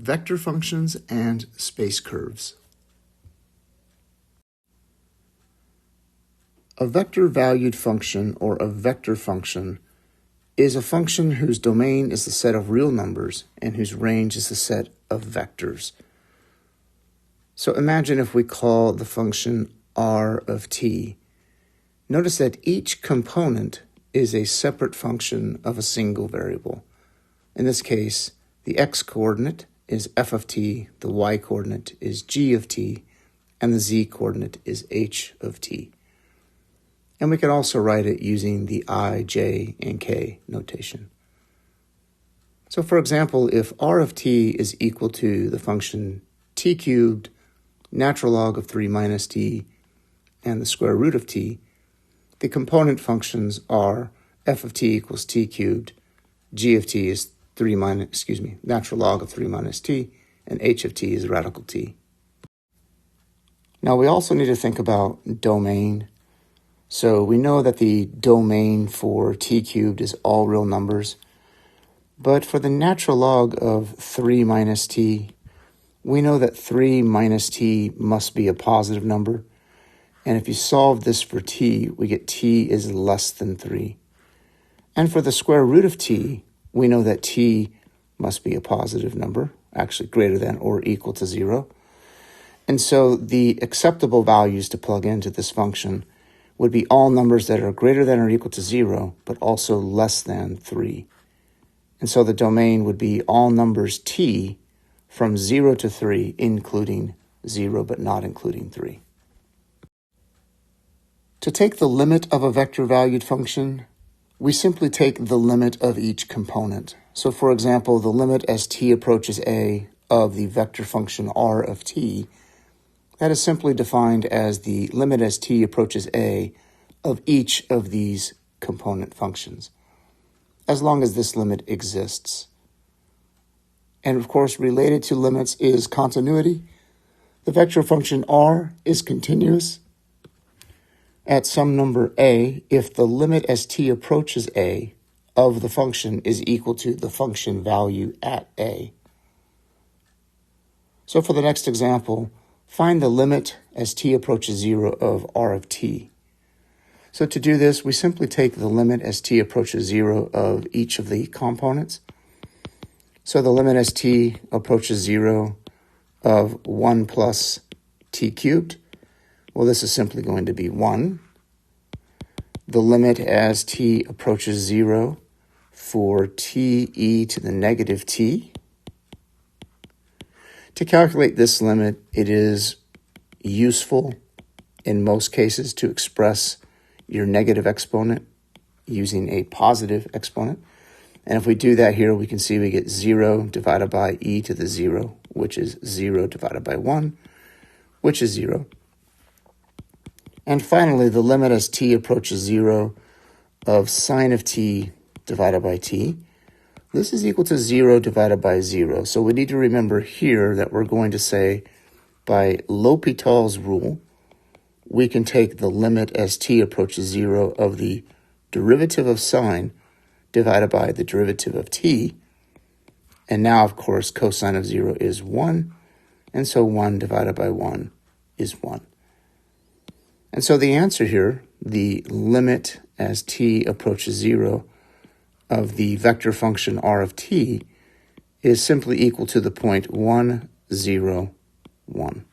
vector functions and space curves. A vector-valued function, or a vector function, is a function whose domain is the set of real numbers and whose range is the set of vectors. So imagine if we call the function r of t. Notice that each component is a separate function of a single variable. In this case, the x-coordinate is f of t, the y-coordinate is g of t, and the z-coordinate is h of t. And we can also write it using the I, j, and k notation. So for example, if r of t is equal to the function t cubed, natural log of 3 minus t, and the square root of t, the component functions are f of t equals t cubed, g of t is natural log of 3 minus t, and h of t is radical t. Now we also need to think about domain. So we know that the domain for t cubed is all real numbers, but for the natural log of 3 minus t, we know that 3 minus t must be a positive number, and if you solve this for t, we get t is less than 3. And for the square root of t, we know that t must be a positive number, actually greater than or equal to 0. And so the acceptable values to plug into this function would be all numbers that are greater than or equal to 0, but also less than 3. And so the domain would be all numbers t from 0 to 3, including 0, but not including 3. To take the limit of a vector-valued function, we simply take the limit of each component. So for example, the limit as t approaches a of the vector function r of t, that is simply defined as the limit as t approaches a of each of these component functions, as long as this limit exists. And of course, related to limits is continuity. The vector function r is continuous at some number a if the limit as t approaches a of the function is equal to the function value at a. So for the next example, find the limit as t approaches 0 of r of t. So to do this, we simply take the limit as t approaches 0 of each of the components. So the limit as t approaches 0 of 1 plus t cubed, well, this is simply going to be 1. The limit as t approaches 0 for t e to the negative t. To calculate this limit, it is useful in most cases to express your negative exponent using a positive exponent. And if we do that here, we can see we get 0 divided by e to the 0, which is 0 divided by 1, which is 0. And finally, the limit as t approaches 0 of sine of t divided by t. This is equal to 0 divided by 0. So we need to remember here that we're going to say, by L'Hopital's rule, we can take the limit as t approaches 0 of the derivative of sine divided by the derivative of t. And now, of course, cosine of 0 is 1. And so 1 divided by 1 is 1. And so the answer here, the limit as t approaches 0 of the vector function r of t, is simply equal to the point 1, 0, 1.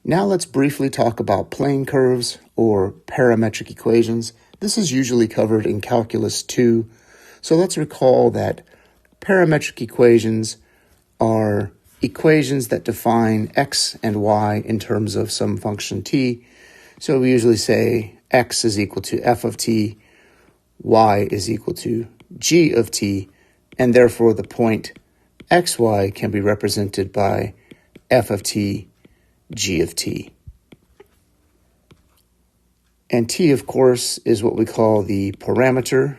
Now let's briefly talk about plane curves or parametric equations. This is usually covered in Calculus 2. So let's recall that parametric equations are equations that define x and y in terms of some function t. So we usually say x is equal to f of t, y is equal to g of t, and therefore the point xy can be represented by f of t, g of t. And t, of course, is what we call the parameter.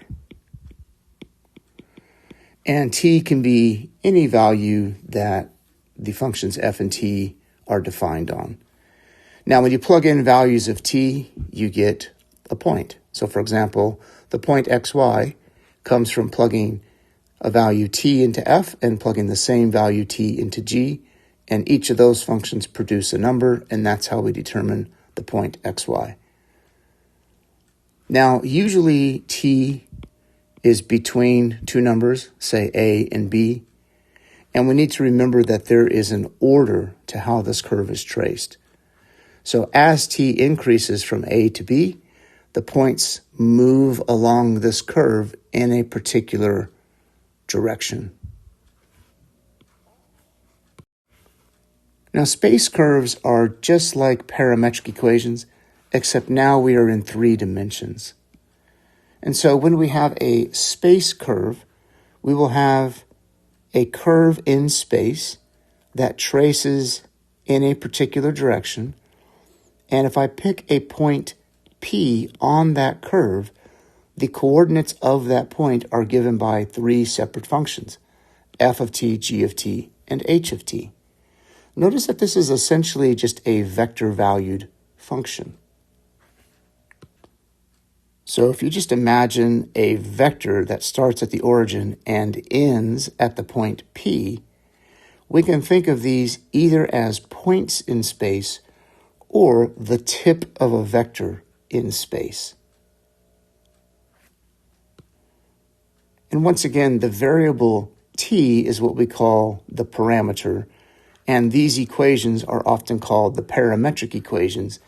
And t can be any value that the functions f and t are defined on. Now, when you plug in values of t, you get a point. So, for example, the point xy comes from plugging a value t into f and plug in the same value t into g, and each of those functions produce a number, and that's how we determine the point xy. Now, usually t is between two numbers, say a and b, and we need to remember that there is an order to how this curve is traced. So as t increases from a to b, the points move along this curve in a particular direction. Now, space curves are just like parametric equations, except now we are in 3 dimensions. And so when we have a space curve, we will have a curve in space that traces in a particular direction. And if I pick a point P on that curve, the coordinates of that point are given by 3 separate functions, f of t, g of t, and h of t. Notice that this is essentially just a vector-valued function. So if you just imagine a vector that starts at the origin and ends at the point P, we can think of these either as points in space or the tip of a vector in space. And once again, the variable t is what we call the parameter, and these equations are often called the parametric equations,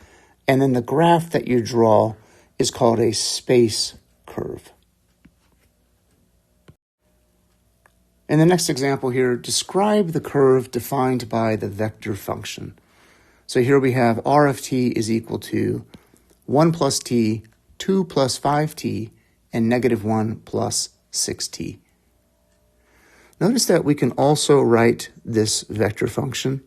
and then the graph that you draw is called a space curve. In the next example here, describe the curve defined by the vector function. So here we have r of t is equal to 1 plus t, 2 plus 5t, and negative 1 plus 6t. Notice that we can also write this vector function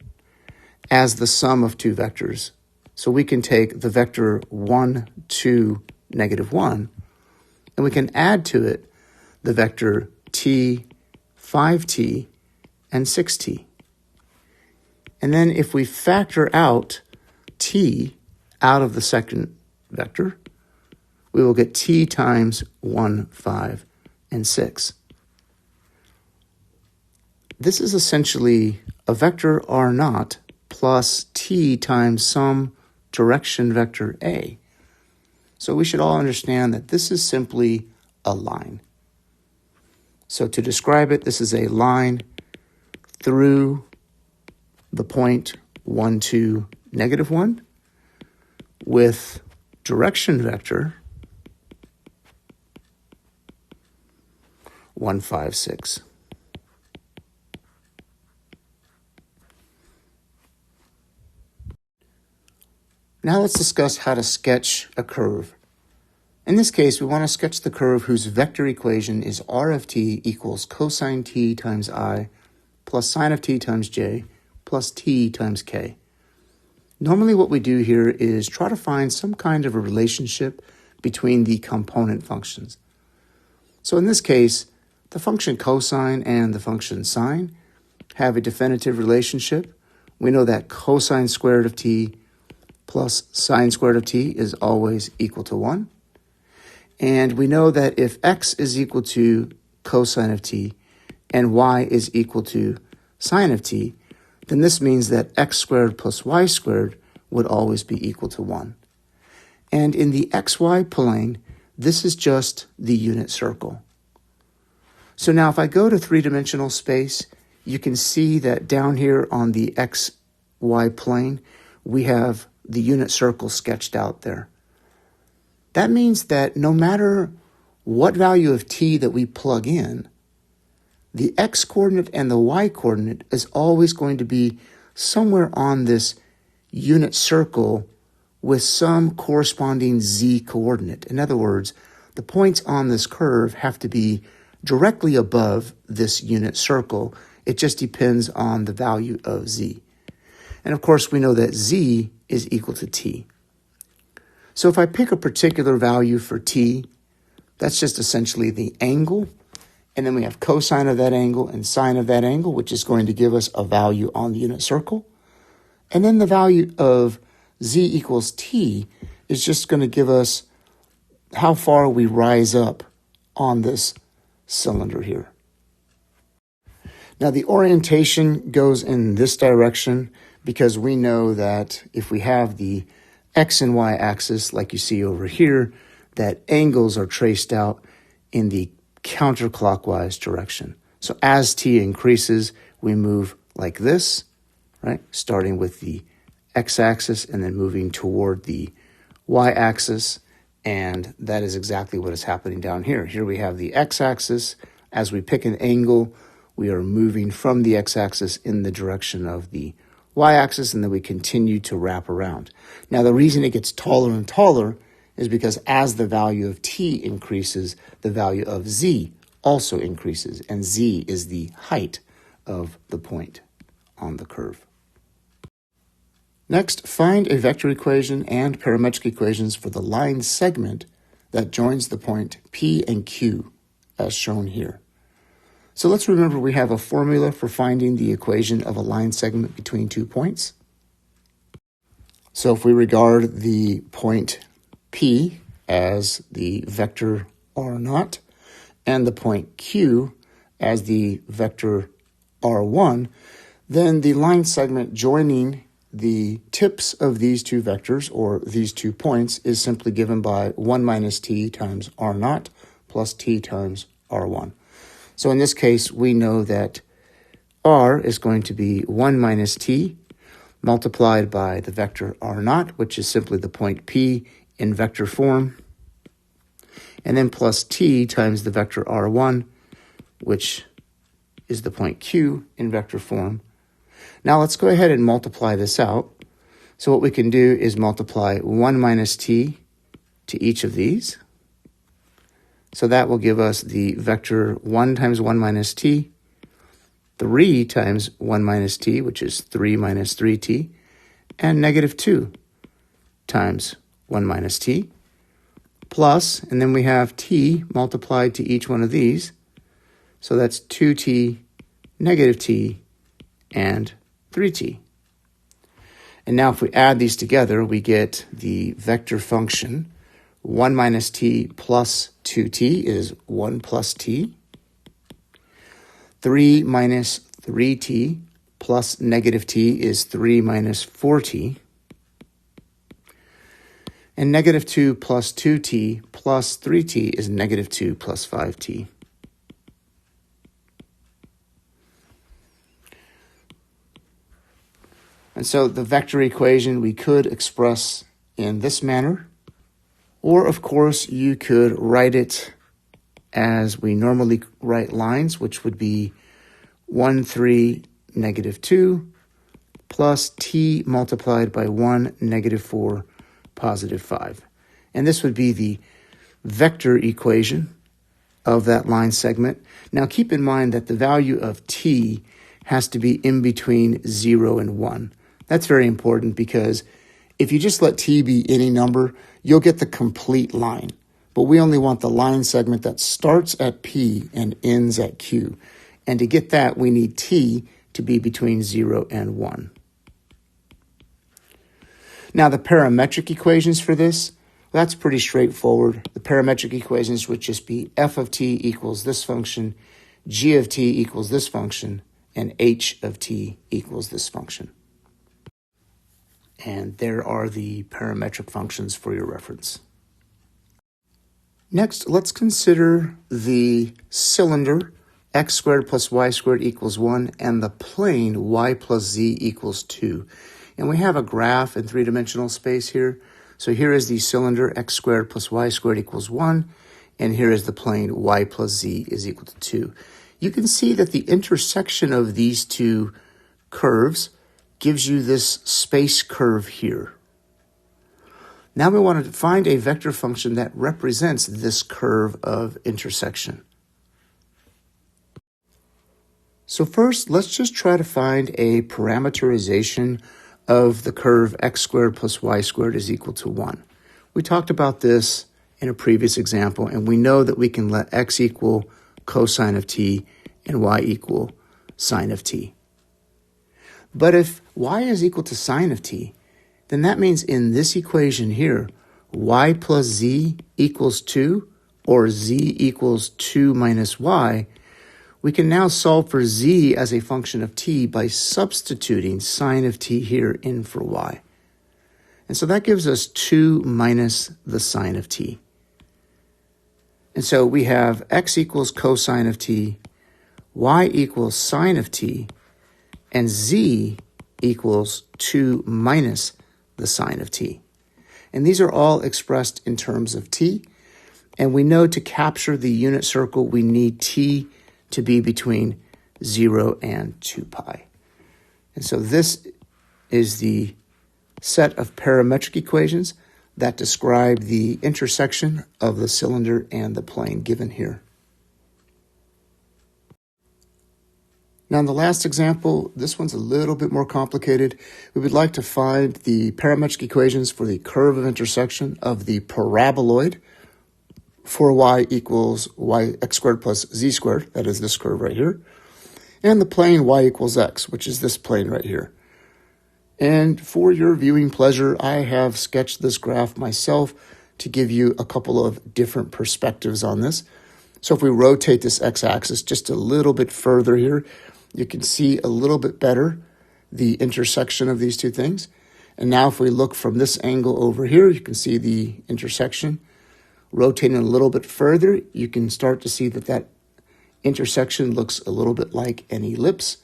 as the sum of two vectors. So we can take the vector 1, 2, negative 1, and we can add to it the vector t, 5t, and 6t. And then if we factor out t out of the second vector, we will get t times 1, 5, and 6. This is essentially a vector r naught plus t times some direction vector a. So we should all understand that this is simply a line. So to describe it, this is a line through the point 1, 2, negative 1 with direction vector 1, 5, 6. Now let's discuss how to sketch a curve. In this case, we want to sketch the curve whose vector equation is r of t equals cosine t times I plus sine of t times j plus t times k. Normally what we do here is try to find some kind of a relationship between the component functions. So in this case, the function cosine and the function sine have a definitive relationship. We know that cosine squared of t plus sine squared of t is always equal to 1. And we know that if x is equal to cosine of t and y is equal to sine of t, then this means that x squared plus y squared would always be equal to 1. And in the xy plane, this is just the unit circle. So now if I go to three-dimensional space, you can see that down here on the xy plane, we have the unit circle sketched out there. That means that no matter what value of t that we plug in, the x-coordinate and the y-coordinate is always going to be somewhere on this unit circle with some corresponding z-coordinate. In other words, the points on this curve have to be directly above this unit circle. It just depends on the value of z. And of course, we know that z is equal to t. So if I pick a particular value for t, that's just essentially the angle. And then we have cosine of that angle and sine of that angle, which is going to give us a value on the unit circle. And then the value of z equals t is just going to give us how far we rise up on this cylinder here. Now the orientation goes in this direction because we know that if we have the X and Y axis, like you see over here, that angles are traced out in the counterclockwise direction. So as t increases, we move like this, right? Starting with the x-axis and then moving toward the y-axis. And that is exactly what is happening down here. Here we have the x-axis. As we pick an angle, we are moving from the x-axis in the direction of the y-axis, and then we continue to wrap around. Now, the reason it gets taller and taller is because as the value of t increases, the value of z also increases, and z is the height of the point on the curve. Next, find a vector equation and parametric equations for the line segment that joins the point P and Q, as shown here. So let's remember we have a formula for finding the equation of a line segment between 2 points. So if we regard the point P as the vector r0 and the point Q as the vector r1, then the line segment joining the tips of these two vectors, or these 2 points, is simply given by 1 minus t times r0 plus t times r1. So in this case, we know that r is going to be 1 minus t multiplied by the vector r0, which is simply the point P in vector form, and then plus t times the vector r1, which is the point Q in vector form. Now let's go ahead and multiply this out. So what we can do is multiply 1 minus t to each of these. So that will give us the vector 1 times 1 minus t, 3 times 1 minus t, which is 3 minus 3t, and negative 2 times 1 minus t, plus, and then we have t multiplied to each one of these. So that's 2t, negative t, and 3t. And now if we add these together, we get the vector function 1 minus t plus 2t is 1 plus t. 3 minus 3t plus negative t is 3 minus 4t. And negative 2 plus 2t plus 3t is negative 2 plus 5t. And so the vector equation we could express in this manner, or of course you could write it as we normally write lines, which would be 1, 3, negative 2, plus t multiplied by 1, negative 4, positive 5. And this would be the vector equation of that line segment. Now keep in mind that the value of t has to be in between 0 and 1. That's very important because if you just let t be any number, you'll get the complete line. But we only want the line segment that starts at P and ends at Q. And to get that, we need t to be between 0 and 1. Now, the parametric equations for this, that's pretty straightforward. The parametric equations would just be f of t equals this function, g of t equals this function, and h of t equals this function. And there are the parametric functions for your reference. Next, let's consider the cylinder x squared plus y squared equals 1 and the plane y plus z equals 2. And we have a graph in three-dimensional space here. So here is the cylinder x squared plus y squared equals 1, and here is the plane y plus z is equal to 2. You can see that the intersection of these two curves gives you this space curve here. Now we want to find a vector function that represents this curve of intersection. So first, let's just try to find a parameterization of the curve x squared plus y squared is equal to 1. We talked about this in a previous example, and we know that we can let x equal cosine of t and y equal sine of t. But if y is equal to sine of t, then that means in this equation here, y plus z equals 2, or z equals 2 minus y, we can now solve for z as a function of t by substituting sine of t here in for y. And so that gives us 2 minus the sine of t. And so we have x equals cosine of t, y equals sine of t, and z equals 2 minus the sine of t. And these are all expressed in terms of t. And we know to capture the unit circle, we need t to be between 0 and 2 pi. And so this is the set of parametric equations that describe the intersection of the cylinder and the plane given here. Now in the last example, this one's a little bit more complicated. We would like to find the parametric equations for the curve of intersection of the paraboloid for y equals x squared plus z squared, that is this curve right here, and the plane y equals x, which is this plane right here. And for your viewing pleasure, I have sketched this graph myself to give you a couple of different perspectives on this. So if we rotate this x-axis just a little bit further here, you can see a little bit better the intersection of these two things. And now if we look from this angle over here, you can see the intersection. Rotating a little bit further, you can start to see that that intersection looks a little bit like an ellipse.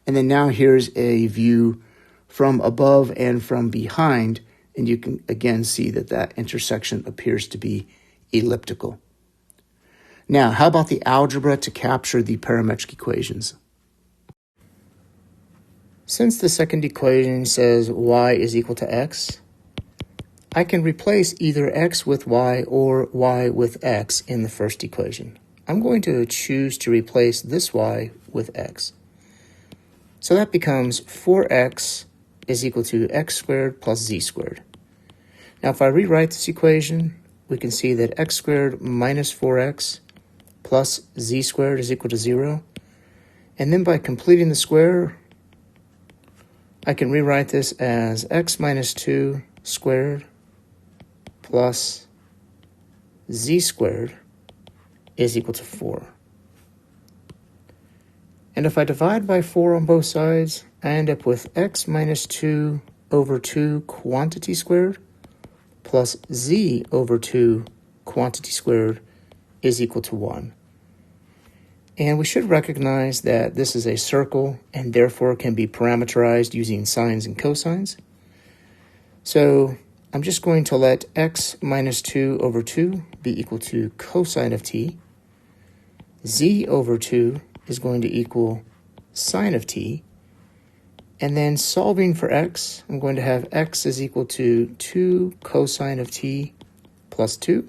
And then now here's a view from above and from behind, and you can again see that that intersection appears to be elliptical. Now, how about the algebra to capture the parametric equations? Since the second equation says y is equal to x, I can replace either x with y or y with x in the first equation. I'm going to choose to replace this y with x. So that becomes 4x is equal to x squared plus z squared. Now if I rewrite this equation, we can see that x squared minus 4x plus z squared is equal to 0. And then by completing the square, I can rewrite this as x minus 2 squared plus z squared is equal to 4. And if I divide by 4 on both sides, I end up with x minus 2 over 2 quantity squared plus z over 2 quantity squared is equal to 1. And we should recognize that this is a circle and therefore can be parameterized using sines and cosines. So I'm just going to let x minus 2 over 2 be equal to cosine of t. Z over 2 is going to equal sine of t. And then solving for x, I'm going to have x is equal to 2 cosine of t plus 2.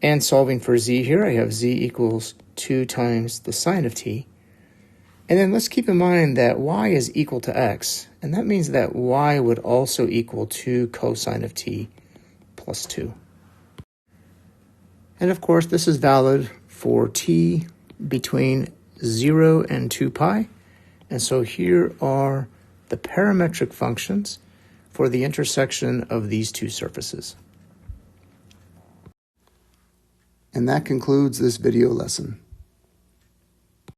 And solving for z here, I have z equals 2 times the sine of t. And then let's keep in mind that y is equal to x, and that means that y would also equal 2 cosine of t plus 2. And of course, this is valid for t between 0 and 2 pi. And so here are the parametric functions for the intersection of these two surfaces. And that concludes this video lesson.